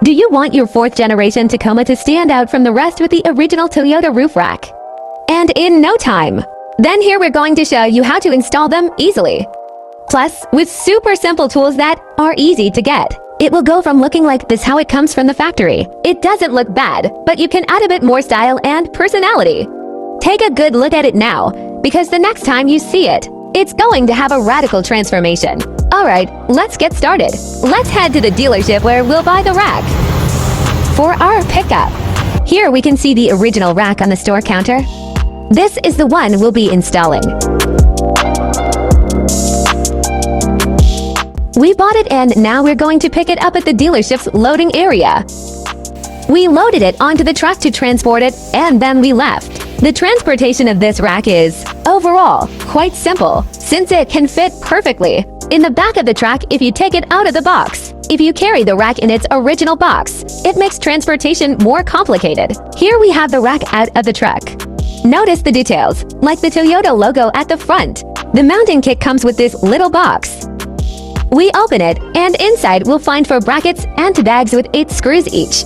Do you want your 4th generation Tacoma to stand out from the rest with the original Toyota roof rack? And in no time. Then here we're going to show you how to install them easily. Plus, with super simple tools that are easy to get. It will go from looking like this how it comes from the factory. It doesn't look bad, but you can add a bit more style and personality. Take a good look at it now, because the next time you see it, it's going to have a radical transformation. Alright, let's get started. Let's head to the dealership where we'll buy the rack. For our pickup, here we can see the original rack on the store counter. This is the one we'll be installing. We bought it and now we're going to pick it up at the dealership's loading area. We loaded it onto the truck to transport it and then we left. The transportation of this rack is, overall, quite simple, since it can fit perfectly in the back of the truck if you take it out of the box. If you carry the rack in its original box, it makes transportation more complicated. Here we have the rack out of the truck. Notice the details, like the Toyota logo at the front. The mounting kit comes with this little box. We open it, and inside we'll find 4 brackets and 2 bags with 8 screws each.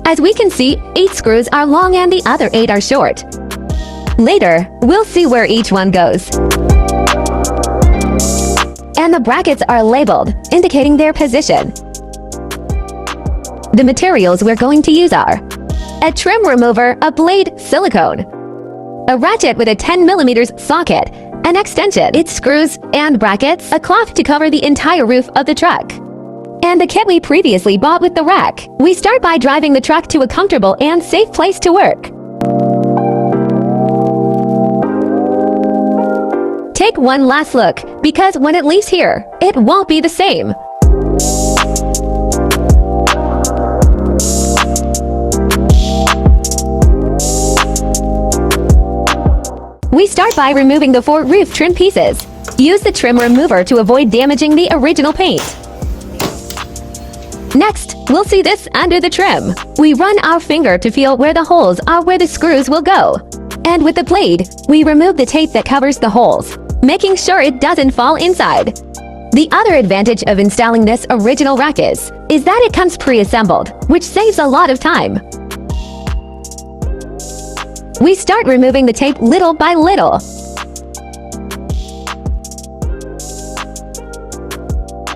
As we can see, 8 screws are long and the other 8 are short. Later, we'll see where each one goes. And the brackets are labeled, indicating their position. The materials we're going to use are a trim remover, a blade, silicone, a ratchet with a 10mm socket, an extension, its screws and brackets, a cloth to cover the entire roof of the truck, and the kit we previously bought with the rack. We start by driving the truck to a comfortable and safe place to work. Take one last look, because when it leaves here, it won't be the same. We start by removing the 4 roof trim pieces. Use the trim remover to avoid damaging the original paint. Next, we'll see this under the trim. We run our finger to feel where the holes are where the screws will go. And with the blade, we remove the tape that covers the holes, making sure it doesn't fall inside. The other advantage of installing this original rack is that it comes pre-assembled, which saves a lot of time. We start removing the tape little by little.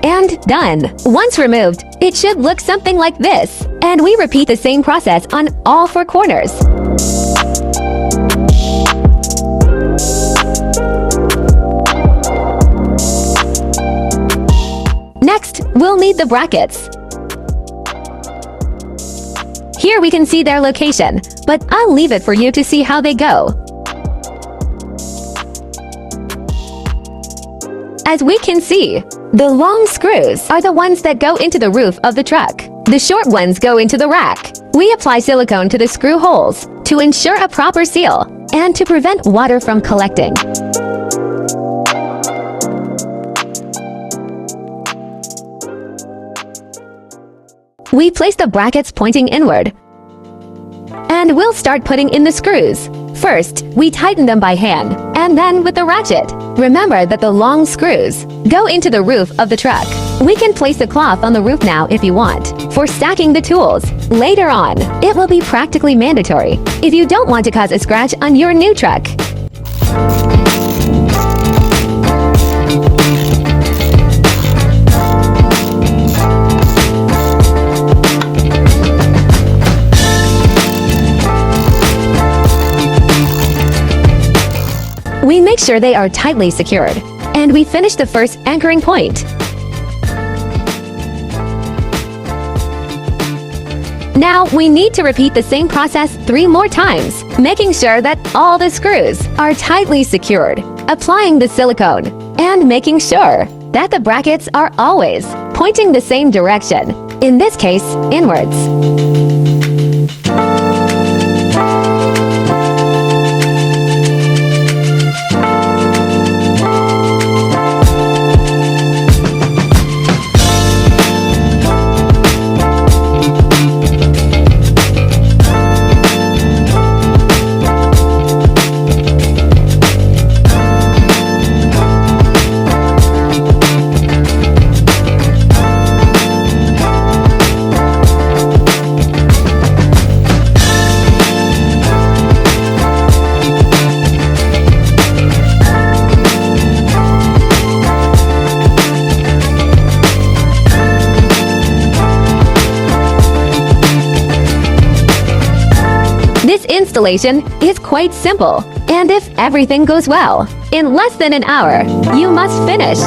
And done. Once removed, it should look something like this. And we repeat the same process on all 4 corners. Next, we'll need the brackets. Here we can see their location, but I'll leave it for you to see how they go. As we can see, the long screws are the ones that go into the roof of the truck. The short ones go into the rack. We apply silicone to the screw holes to ensure a proper seal and to prevent water from collecting. We place the brackets pointing inward. And we'll start putting in the screws. First, we tighten them by hand, and then with the ratchet. Remember that the long screws go into the roof of the truck. We can place a cloth on the roof now if you want, for stacking the tools. Later on, it will be practically mandatory if you don't want to cause a scratch on your new truck. We make sure they are tightly secured, and we finish the first anchoring point. Now, we need to repeat the same process 3 more times, making sure that all the screws are tightly secured, applying the silicone, and making sure that the brackets are always pointing the same direction, in this case, inwards. installation is quite simple, and if everything goes well, in less than an hour, you must finish.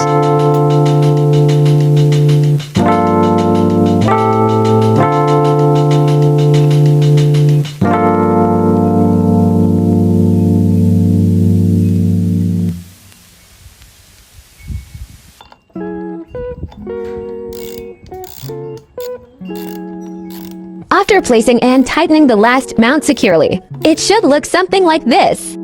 After placing and tightening the last mount securely, it should look something like this.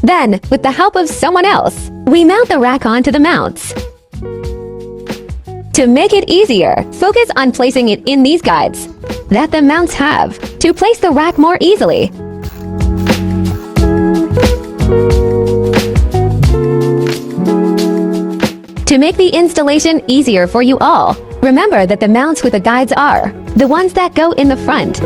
Then, with the help of someone else, we mount the rack onto the mounts. To make it easier, focus on placing it in these guides that the mounts have to place the rack more easily. To make the installation easier for you all, remember that the mounts with the guides are the ones that go in the front.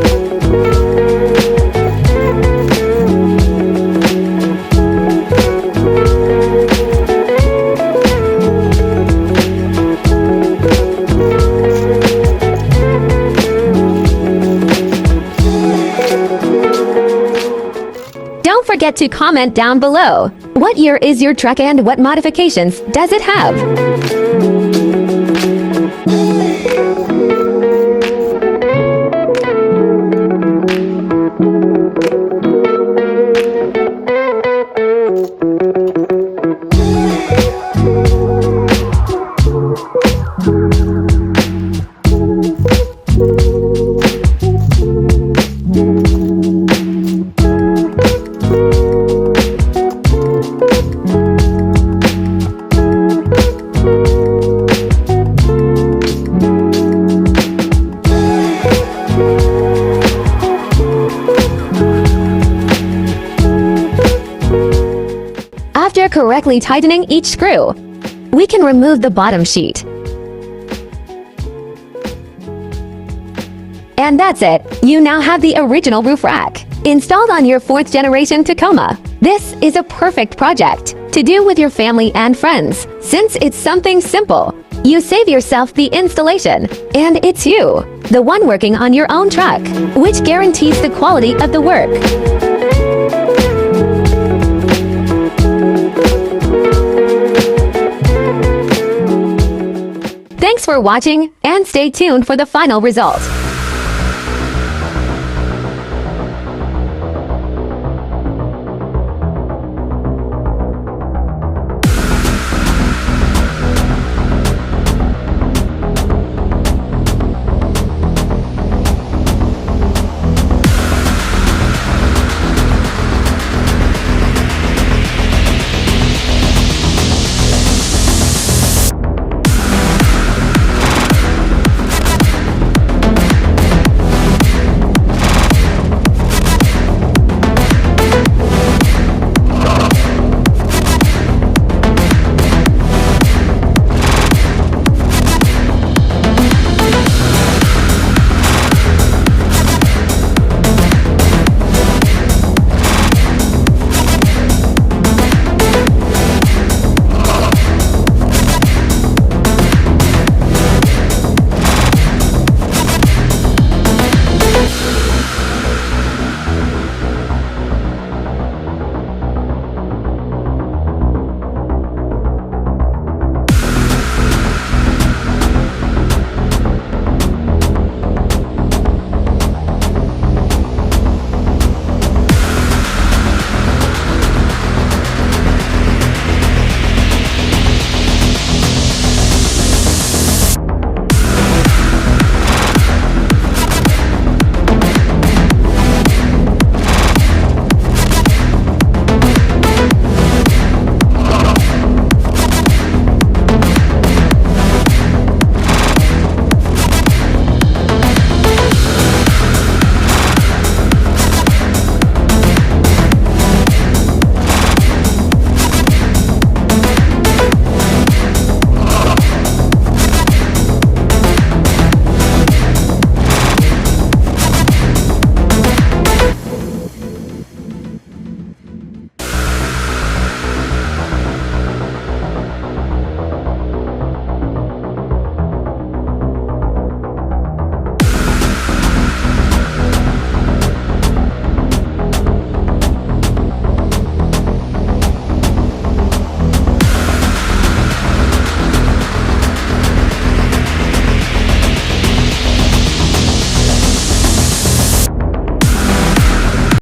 Don't forget to comment down below. What year is your truck and what modifications does it have? After correctly tightening each screw, we can remove the bottom sheet. And that's it! You now have the original roof rack installed on your 4th generation Tacoma. This is a perfect project to do with your family and friends, since it's something simple. You save yourself the installation, and it's you, the one working on your own truck, which guarantees the quality of the work. Thanks for watching, and stay tuned for the final result.